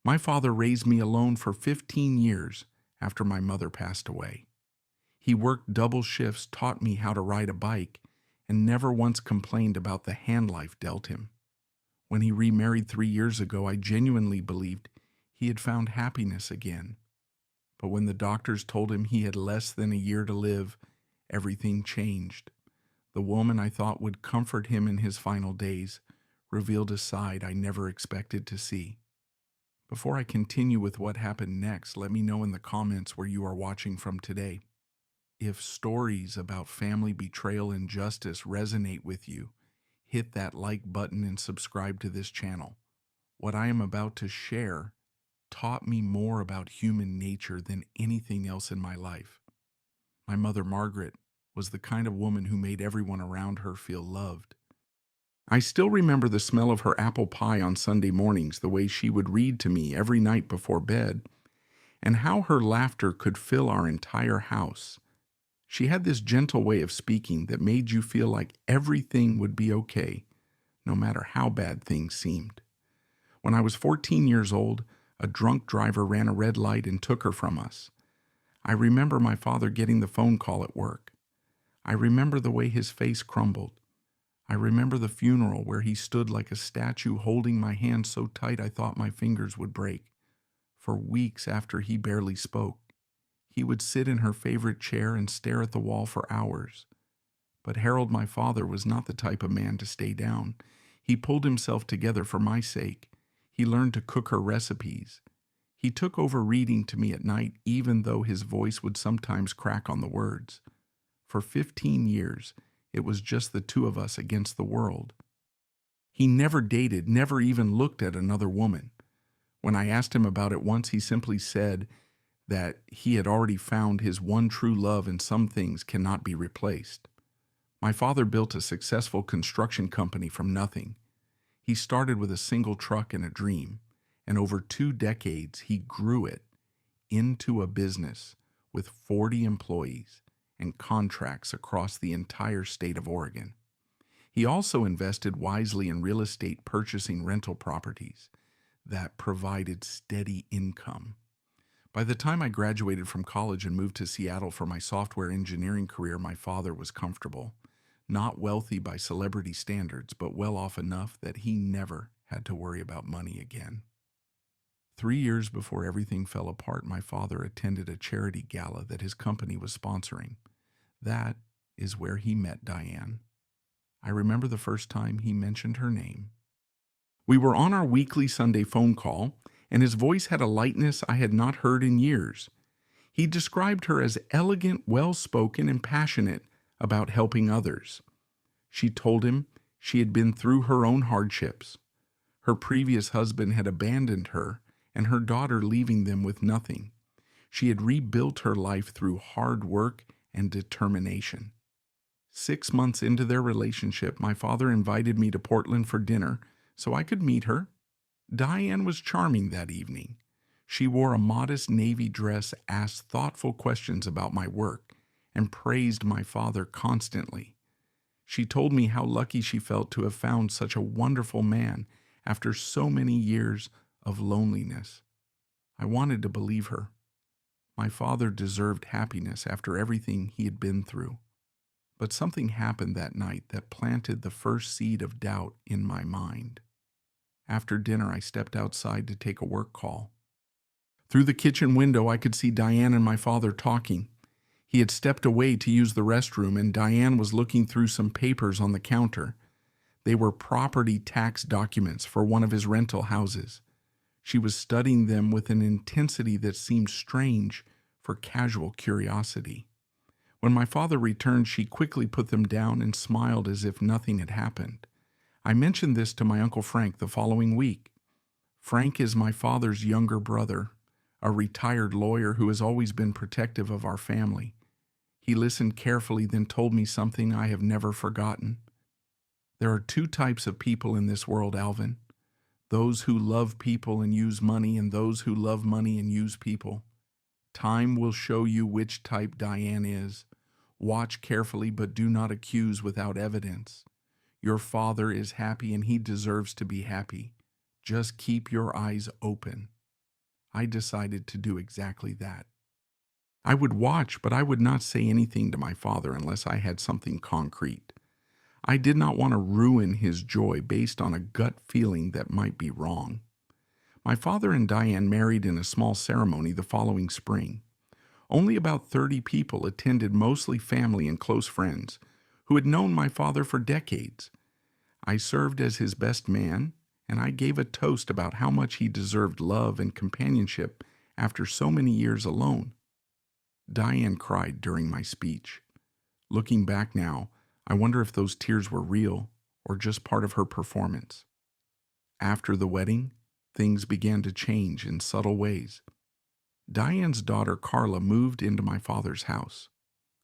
My father raised me alone for 15 years after my mother passed away. He worked double shifts, taught me how to ride a bike, and never once complained about the hand life dealt him. When he remarried 3 years ago, I genuinely believed he had found happiness again. But when the doctors told him he had less than a year to live, everything changed. The woman I thought would comfort him in his final days revealed a side I never expected to see. Before I continue with what happened next, let me know in the comments where you are watching from today. If stories about family betrayal and justice resonate with you, hit that like button and subscribe to this channel. What I am about to share taught me more about human nature than anything else in my life. My mother, Margaret, was the kind of woman who made everyone around her feel loved. I still remember the smell of her apple pie on Sunday mornings, the way she would read to me every night before bed, and how her laughter could fill our entire house. She had this gentle way of speaking that made you feel like everything would be okay, no matter how bad things seemed. When I was 14 years old, a drunk driver ran a red light and took her from us. I remember my father getting the phone call at work. I remember the way his face crumbled. I remember the funeral where he stood like a statue holding my hand so tight I thought my fingers would break. For weeks after he barely spoke, he would sit in her favorite chair and stare at the wall for hours. But Harold, my father, was not the type of man to stay down. He pulled himself together for my sake. He learned to cook her recipes. He took over reading to me at night, even though his voice would sometimes crack on the words. For 15 years, it was just the two of us against the world. He never dated, never even looked at another woman. When I asked him about it once, he simply said that he had already found his one true love and some things cannot be replaced. My father built a successful construction company from nothing. He started with a single truck and a dream, and over 2 decades he grew it into a business with 40 employees and contracts across the entire state of Oregon. He also invested wisely in real estate, purchasing rental properties that provided steady income. By the time I graduated from college and moved to Seattle for my software engineering career, my father was comfortable. Not wealthy by celebrity standards, but well off enough that he never had to worry about money again. 3 years before everything fell apart, my father attended a charity gala that his company was sponsoring. That is where he met Diane. I remember the first time he mentioned her name. We were on our weekly Sunday phone call, and his voice had a lightness I had not heard in years. He described her as elegant, well-spoken, and passionate about helping others. She told him she had been through her own hardships. Her previous husband had abandoned her, and her daughter leaving them with nothing. She had rebuilt her life through hard work and determination. 6 months into their relationship, my father invited me to Portland for dinner so I could meet her. Diane was charming that evening. She wore a modest navy dress, asked thoughtful questions about my work, and praised my father constantly. She told me how lucky she felt to have found such a wonderful man after so many years of loneliness. I wanted to believe her. My father deserved happiness after everything he had been through. But something happened that night that planted the first seed of doubt in my mind. After dinner, I stepped outside to take a work call. Through the kitchen window, I could see Diane and my father talking. He had stepped away to use the restroom, and Diane was looking through some papers on the counter. They were property tax documents for one of his rental houses. She was studying them with an intensity that seemed strange for casual curiosity. When my father returned, she quickly put them down and smiled as if nothing had happened. I mentioned this to my Uncle Frank the following week. Frank is my father's younger brother, a retired lawyer who has always been protective of our family. He listened carefully, then told me something I have never forgotten. There are 2 types of people in this world, Alvin. Those who love people and use money, and those who love money and use people. Time will show you which type Diane is. Watch carefully, but do not accuse without evidence. Your father is happy and he deserves to be happy. Just keep your eyes open. I decided to do exactly that. I would watch, but I would not say anything to my father unless I had something concrete. I did not want to ruin his joy based on a gut feeling that might be wrong. My father and Diane married in a small ceremony the following spring. Only about 30 people attended, mostly family and close friends, who had known my father for decades. I served as his best man, and I gave a toast about how much he deserved love and companionship after so many years alone. Diane cried during my speech. Looking back now, I wonder if those tears were real or just part of her performance. After the wedding, things began to change in subtle ways. Diane's daughter Carla moved into my father's house.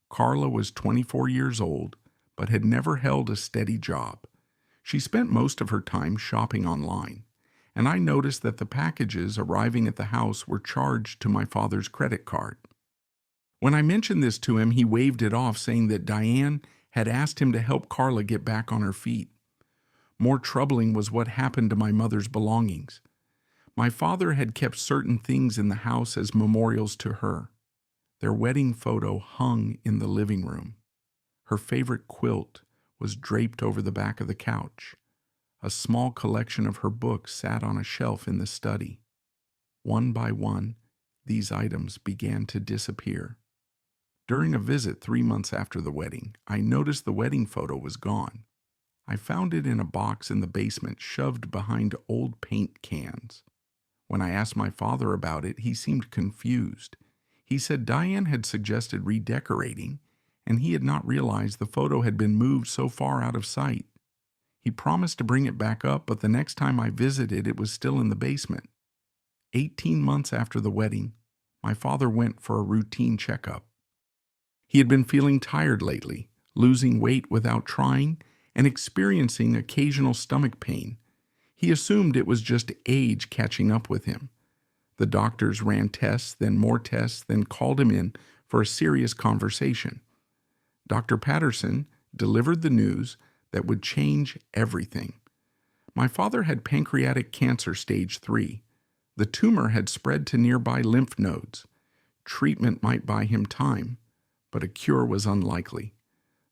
Carla was 24 years old, but had never held a steady job. She spent most of her time shopping online, and I noticed that the packages arriving at the house were charged to my father's credit card. When I mentioned this to him, he waved it off, saying that Diane had asked him to help Carla get back on her feet. More troubling was what happened to my mother's belongings. My father had kept certain things in the house as memorials to her. Their wedding photo hung in the living room. Her favorite quilt was draped over the back of the couch. A small collection of her books sat on a shelf in the study. One by one, these items began to disappear. During a visit 3 months after the wedding, I noticed the wedding photo was gone. I found it in a box in the basement, shoved behind old paint cans. When I asked my father about it, he seemed confused. He said Diane had suggested redecorating, and he had not realized the photo had been moved so far out of sight. He promised to bring it back up, but the next time I visited, it was still in the basement. 18 months after the wedding, my father went for a routine checkup. He had been feeling tired lately, losing weight without trying, and experiencing occasional stomach pain. He assumed it was just age catching up with him. The doctors ran tests, then more tests, then called him in for a serious conversation. Dr. Patterson delivered the news that would change everything. My father had pancreatic cancer stage 3. The tumor had spread to nearby lymph nodes. Treatment might buy him time, but a cure was unlikely.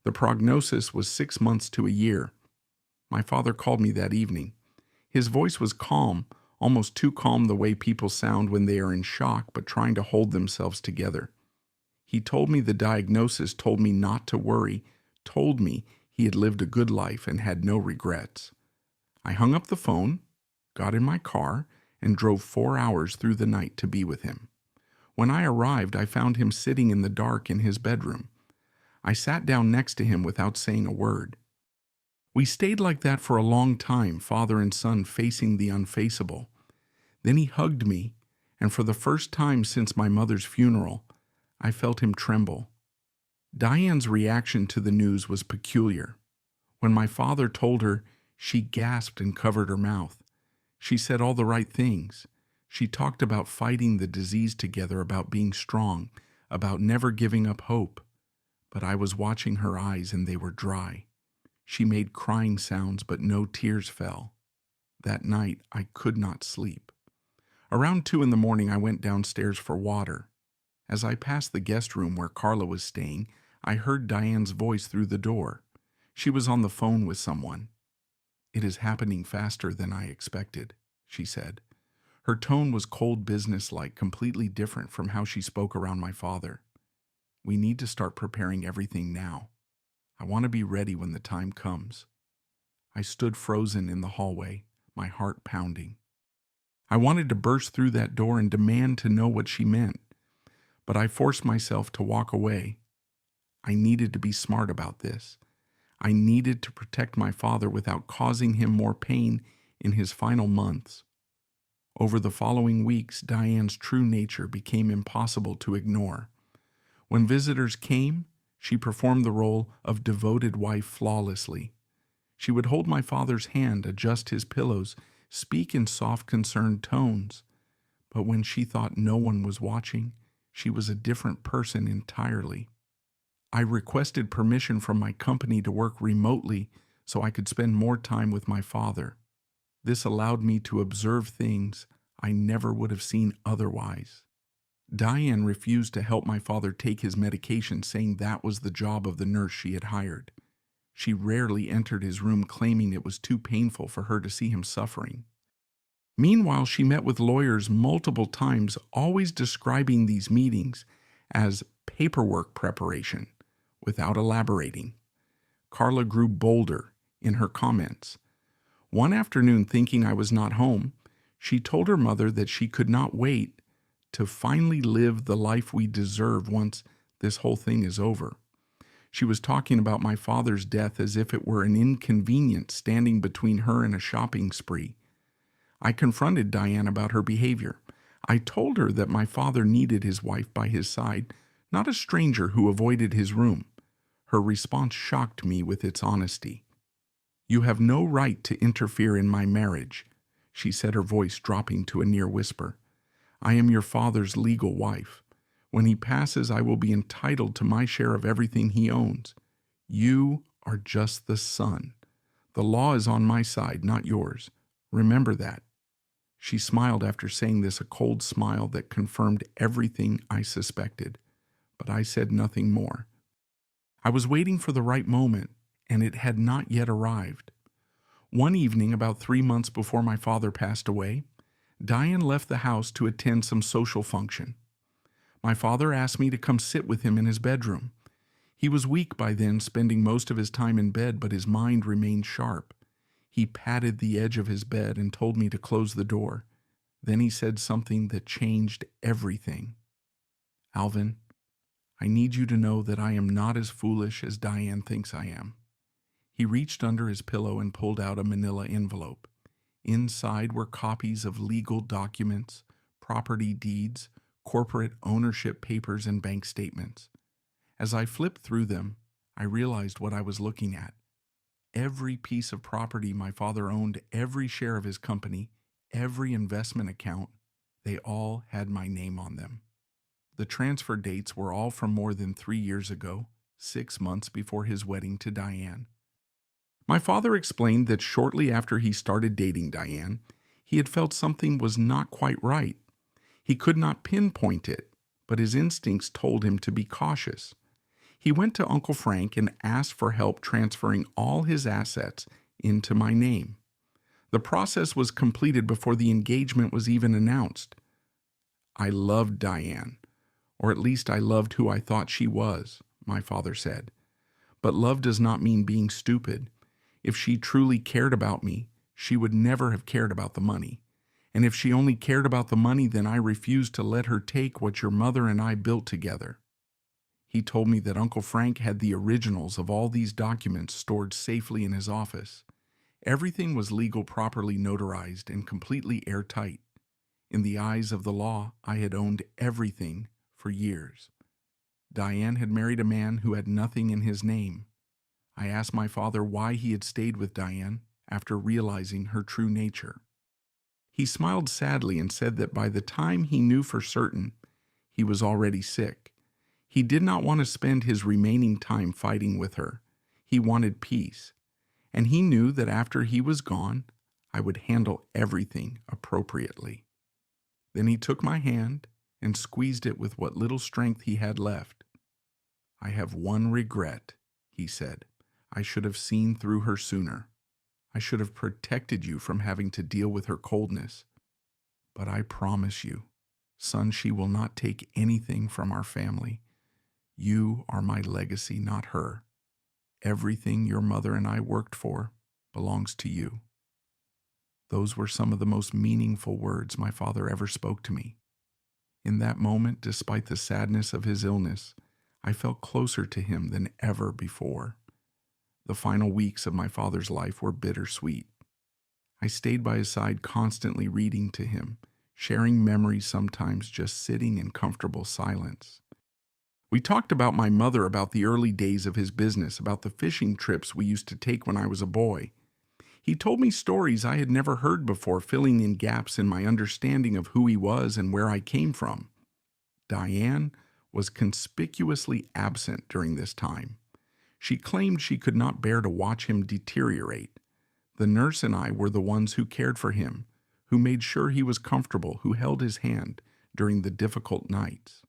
The prognosis was 6 months to a year. My father called me that evening. His voice was calm, almost too calm the way people sound when they are in shock but trying to hold themselves together. He told me the diagnosis, told me not to worry, told me he had lived a good life and had no regrets. I hung up the phone, got in my car, and drove 4 hours through the night to be with him. When I arrived, I found him sitting in the dark in his bedroom. I sat down next to him without saying a word. We stayed like that for a long time, father and son facing the unfaceable. Then he hugged me, and for the first time since my mother's funeral, I felt him tremble. Diane's reaction to the news was peculiar. When my father told her, she gasped and covered her mouth. She said all the right things. She talked about fighting the disease together, about being strong, about never giving up hope. But I was watching her eyes and they were dry. She made crying sounds, but no tears fell. That night, I could not sleep. Around 2 a.m, I went downstairs for water. As I passed the guest room where Carla was staying, I heard Diane's voice through the door. She was on the phone with someone. "It is happening faster than I expected," she said. Her tone was cold businesslike, completely different from how she spoke around my father. "We need to start preparing everything now. I want to be ready when the time comes." I stood frozen in the hallway, my heart pounding. I wanted to burst through that door and demand to know what she meant, but I forced myself to walk away. I needed to be smart about this. I needed to protect my father without causing him more pain in his final months. Over the following weeks, Diane's true nature became impossible to ignore. When visitors came, she performed the role of devoted wife flawlessly. She would hold my father's hand, adjust his pillows, speak in soft, concerned tones. But when she thought no one was watching, she was a different person entirely. I requested permission from my company to work remotely so I could spend more time with my father. This allowed me to observe things I never would have seen otherwise. Diane refused to help my father take his medication, saying that was the job of the nurse she had hired. She rarely entered his room, claiming it was too painful for her to see him suffering. Meanwhile, she met with lawyers multiple times, always describing these meetings as paperwork preparation, without elaborating. Carla grew bolder in her comments. One afternoon, thinking I was not home, she told her mother that she could not wait to finally live the life we deserve once this whole thing is over. She was talking about my father's death as if it were an inconvenience standing between her and a shopping spree. I confronted Diane about her behavior. I told her that my father needed his wife by his side, not a stranger who avoided his room. Her response shocked me with its honesty. "You have no right to interfere in my marriage," she said, her voice dropping to a near whisper. "I am your father's legal wife. When he passes, I will be entitled to my share of everything he owns. You are just the son. The law is on my side, not yours. Remember that." She smiled after saying this, a cold smile that confirmed everything I suspected. But I said nothing more. I was waiting for the right moment, and it had not yet arrived. One evening, about 3 months before my father passed away, Diane left the house to attend some social function. My father asked me to come sit with him in his bedroom. He was weak by then, spending most of his time in bed, but his mind remained sharp. He patted the edge of his bed and told me to close the door. Then he said something that changed everything. "Alvin, I need you to know that I am not as foolish as Diane thinks I am." He reached under his pillow and pulled out a manila envelope. Inside were copies of legal documents, property deeds, corporate ownership papers, and bank statements. As I flipped through them, I realized what I was looking at. Every piece of property my father owned, every share of his company, every investment account, they all had my name on them. The transfer dates were all from more than 3 years ago, 6 months before his wedding to Diane. My father explained that shortly after he started dating Diane, he had felt something was not quite right. He could not pinpoint it, but his instincts told him to be cautious. He went to Uncle Frank and asked for help transferring all his assets into my name. The process was completed before the engagement was even announced. I loved Diane, or at least I loved who I thought she was, my father said. But love does not mean being stupid. If she truly cared about me, she would never have cared about the money. And if she only cared about the money, then I refused to let her take what your mother and I built together. He told me that Uncle Frank had the originals of all these documents stored safely in his office. Everything was legal, properly notarized, and completely airtight. In the eyes of the law, I had owned everything for years. Diane had married a man who had nothing in his name. I asked my father why he had stayed with Diane after realizing her true nature. He smiled sadly and said that by the time he knew for certain, he was already sick. He did not want to spend his remaining time fighting with her. He wanted peace. And he knew that after he was gone, I would handle everything appropriately. Then he took my hand and squeezed it with what little strength he had left. "I have one regret," he said. "I should have seen through her sooner. I should have protected you from having to deal with her coldness. But I promise you, son, she will not take anything from our family. You are my legacy, not her. Everything your mother and I worked for belongs to you." Those were some of the most meaningful words my father ever spoke to me. In that moment, despite the sadness of his illness, I felt closer to him than ever before. The final weeks of my father's life were bittersweet. I stayed by his side, constantly reading to him, sharing memories, sometimes just sitting in comfortable silence. We talked about my mother, about the early days of his business, about the fishing trips we used to take when I was a boy. He told me stories I had never heard before, filling in gaps in my understanding of who he was and where I came from. Diane was conspicuously absent during this time. She claimed she could not bear to watch him deteriorate. The nurse and I were the ones who cared for him, who made sure he was comfortable, who held his hand during the difficult nights.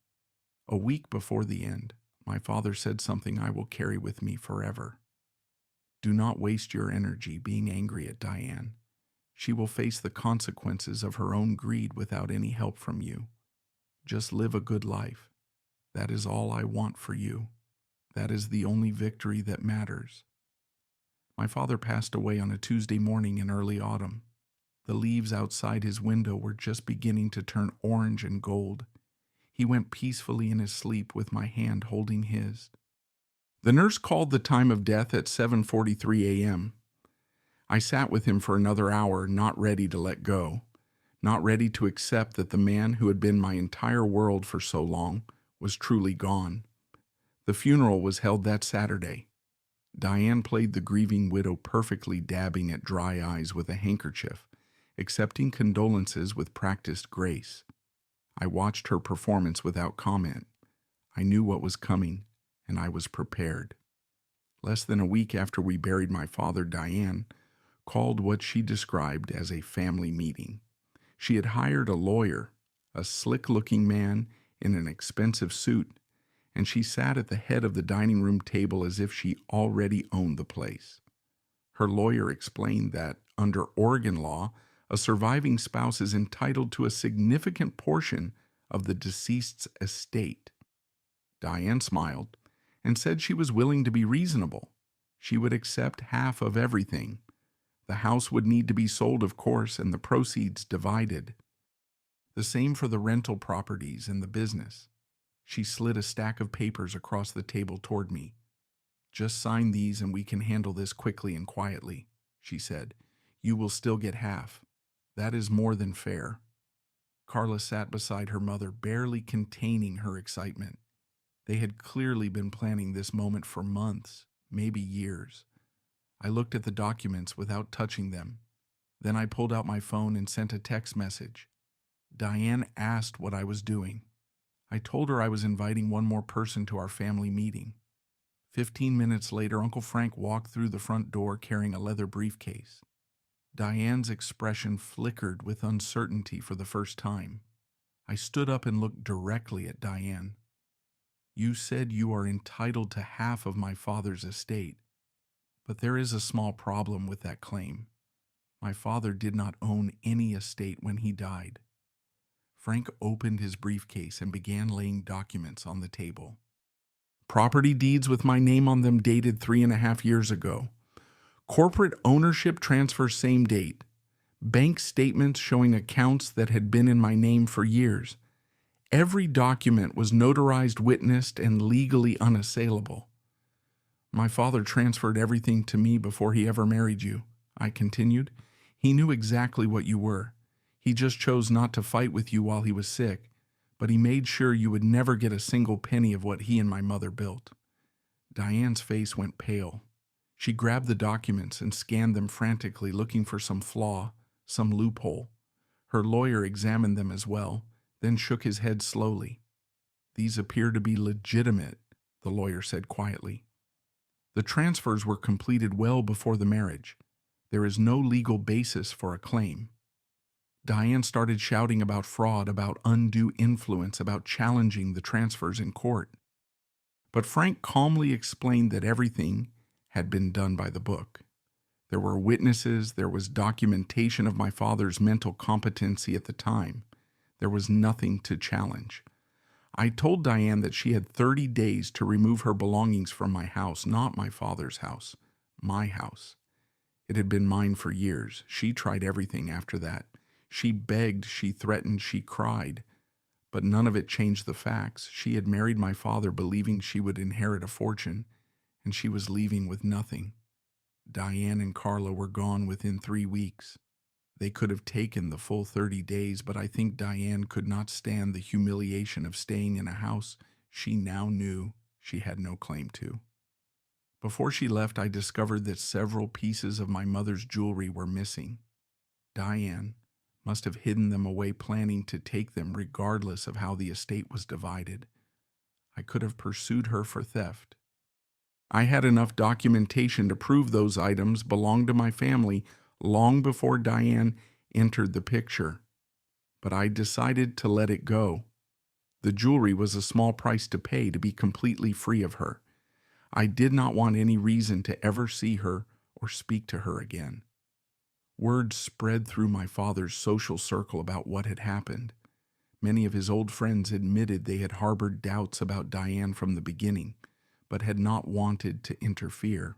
A week before the end, my father said something I will carry with me forever. Do not waste your energy being angry at Diane. She will face the consequences of her own greed without any help from you. Just live a good life. That is all I want for you. That is the only victory that matters. My father passed away on a Tuesday morning in early autumn. The leaves outside his window were just beginning to turn orange and gold. He went peacefully in his sleep with my hand holding his. The nurse called the time of death at 7:43 a.m. I sat with him for another hour, not ready to let go, not ready to accept that the man who had been my entire world for so long was truly gone. The funeral was held that Saturday. Diane played the grieving widow perfectly, dabbing at dry eyes with a handkerchief, accepting condolences with practiced grace. I watched her performance without comment. I knew what was coming, and I was prepared. Less than a week after we buried my father, Diane called what she described as a family meeting. She had hired a lawyer, a slick-looking man in an expensive suit, and she sat at the head of the dining room table as if she already owned the place. Her lawyer explained that, under Oregon law, a surviving spouse is entitled to a significant portion of the deceased's estate. Diane smiled and said she was willing to be reasonable. She would accept half of everything. The house would need to be sold, of course, and the proceeds divided. The same for the rental properties and the business. She slid a stack of papers across the table toward me. Just sign these and we can handle this quickly and quietly, she said. You will still get half. That is more than fair. Carla sat beside her mother, barely containing her excitement. They had clearly been planning this moment for months, maybe years. I looked at the documents without touching them. Then I pulled out my phone and sent a text message. Diane asked what I was doing. I told her I was inviting one more person to our family meeting. 15 minutes later, Uncle Frank walked through the front door carrying a leather briefcase. Diane's expression flickered with uncertainty for the first time. I stood up and looked directly at Diane. You said you are entitled to half of my father's estate, but there is a small problem with that claim. My father did not own any estate when he died. Frank opened his briefcase and began laying documents on the table. Property deeds with my name on them dated 3.5 years ago. Corporate ownership transfer same date. Bank statements showing accounts that had been in my name for years. Every document was notarized, witnessed, and legally unassailable. My father transferred everything to me before he ever married you, I continued. He knew exactly what you were. He just chose not to fight with you while he was sick, but he made sure you would never get a single penny of what he and my mother built. Diane's face went pale. She grabbed the documents and scanned them frantically, looking for some flaw, some loophole. Her lawyer examined them as well, then shook his head slowly. These appear to be legitimate, the lawyer said quietly. The transfers were completed well before the marriage. There is no legal basis for a claim. Diane started shouting about fraud, about undue influence, about challenging the transfers in court. But Frank calmly explained that everything had been done by the book. There were witnesses, there was documentation of my father's mental competency at the time. There was nothing to challenge. I told Diane that she had 30 days to remove her belongings from my house, not my father's house, my house. It had been mine for years. She tried everything after that. She begged, she threatened, she cried. But none of it changed the facts. She had married my father believing she would inherit a fortune, and she was leaving with nothing. Diane and Carla were gone within 3 weeks. They could have taken the full 30 days, but I think Diane could not stand the humiliation of staying in a house she now knew she had no claim to. Before she left, I discovered that several pieces of my mother's jewelry were missing. Diane must have hidden them away, planning to take them regardless of how the estate was divided. I could have pursued her for theft. I had enough documentation to prove those items belonged to my family long before Diane entered the picture, but I decided to let it go. The jewelry was a small price to pay to be completely free of her. I did not want any reason to ever see her or speak to her again. Word spread through my father's social circle about what had happened. Many of his old friends admitted they had harbored doubts about Diane from the beginning, but had not wanted to interfere.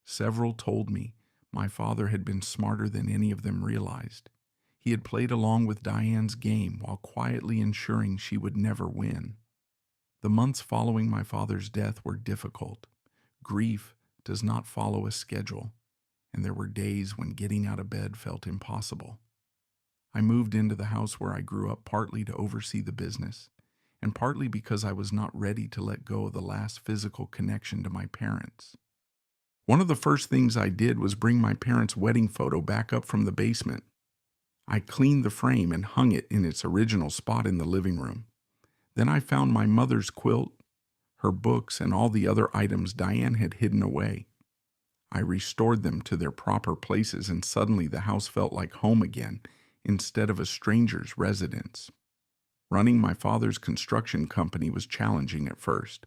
Several told me my father had been smarter than any of them realized. He had played along with Diane's game while quietly ensuring she would never win. The months following my father's death were difficult. Grief does not follow a schedule, and there were days when getting out of bed felt impossible. I moved into the house where I grew up partly to oversee the business, and partly because I was not ready to let go of the last physical connection to my parents. One of the first things I did was bring my parents' wedding photo back up from the basement. I cleaned the frame and hung it in its original spot in the living room. Then I found my mother's quilt, her books, and all the other items Diane had hidden away. I restored them to their proper places, and suddenly the house felt like home again instead of a stranger's residence. Running my father's construction company was challenging at first.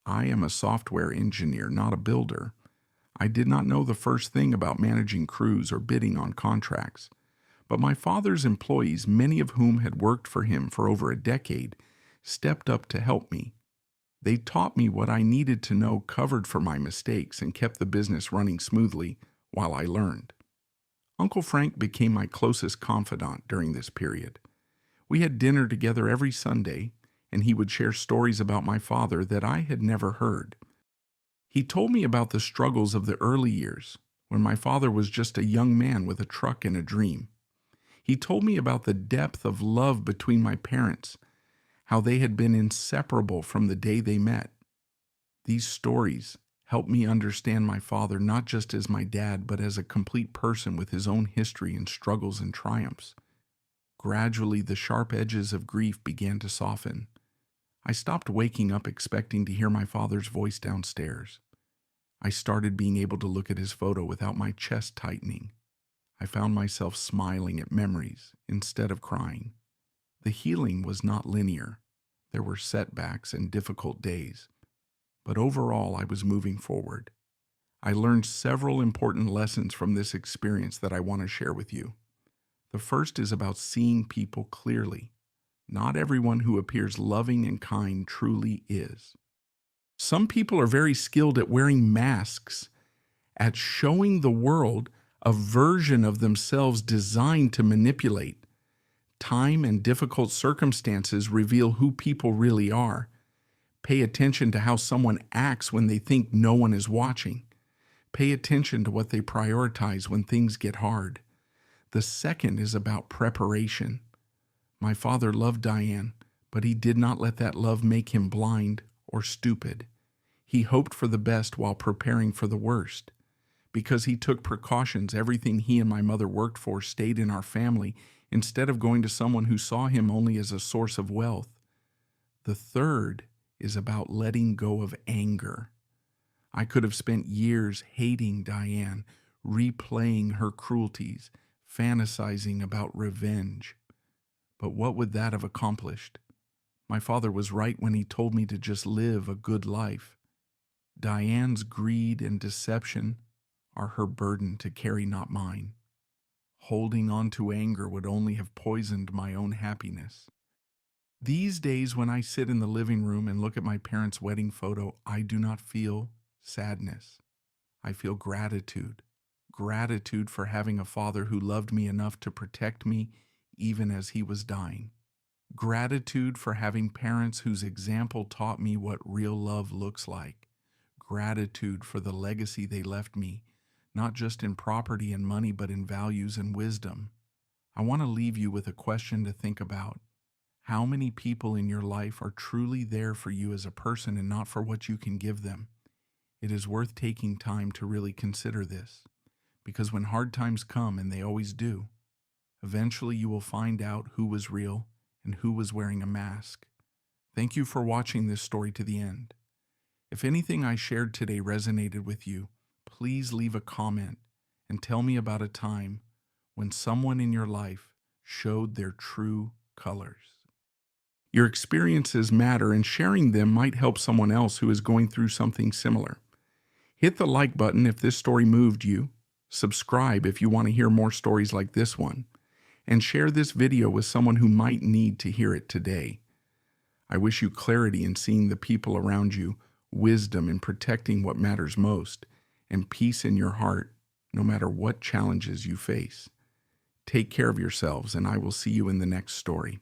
I am a software engineer, not a builder. I did not know the first thing about managing crews or bidding on contracts. But my father's employees, many of whom had worked for him for over a decade, stepped up to help me. They taught me what I needed to know, covered for my mistakes, and kept the business running smoothly while I learned. Uncle Frank became my closest confidant during this period. We had dinner together every Sunday, and he would share stories about my father that I had never heard. He told me about the struggles of the early years, when my father was just a young man with a truck and a dream. He told me about the depth of love between my parents, how they had been inseparable from the day they met. These stories helped me understand my father not just as my dad, but as a complete person with his own history and struggles and triumphs. Gradually, the sharp edges of grief began to soften. I stopped waking up expecting to hear my father's voice downstairs. I started being able to look at his photo without my chest tightening. I found myself smiling at memories instead of crying. The healing was not linear. There were setbacks and difficult days. But overall, I was moving forward. I learned several important lessons from this experience that I want to share with you. The first is about seeing people clearly. Not everyone who appears loving and kind truly is. Some people are very skilled at wearing masks, at showing the world a version of themselves designed to manipulate. Time and difficult circumstances reveal who people really are. Pay attention to how someone acts when they think no one is watching. Pay attention to what they prioritize when things get hard. The second is about preparation. My father loved Diane, but he did not let that love make him blind or stupid. He hoped for the best while preparing for the worst. Because he took precautions, everything he and my mother worked for stayed in our family instead of going to someone who saw him only as a source of wealth. The third is about letting go of anger. I could have spent years hating Diane, replaying her cruelties, fantasizing about revenge. But what would that have accomplished? My father was right when he told me to just live a good life. Diane's greed and deception are her burden to carry, not mine. Holding on to anger would only have poisoned my own happiness. These days, when I sit in the living room and look at my parents' wedding photo, I do not feel sadness. I feel gratitude. Gratitude for having a father who loved me enough to protect me even as he was dying. Gratitude for having parents whose example taught me what real love looks like. Gratitude for the legacy they left me, not just in property and money, but in values and wisdom. I want to leave you with a question to think about. How many people in your life are truly there for you as a person and not for what you can give them? It is worth taking time to really consider this, because when hard times come, and they always do, eventually you will find out who was real and who was wearing a mask. Thank you for watching this story to the end. If anything I shared today resonated with you, please leave a comment and tell me about a time when someone in your life showed their true colors. Your experiences matter, and sharing them might help someone else who is going through something similar. Hit the like button if this story moved you, subscribe if you want to hear more stories like this one, and share this video with someone who might need to hear it today. I wish you clarity in seeing the people around you, wisdom in protecting what matters most, and peace in your heart no matter what challenges you face. Take care of yourselves, and I will see you in the next story.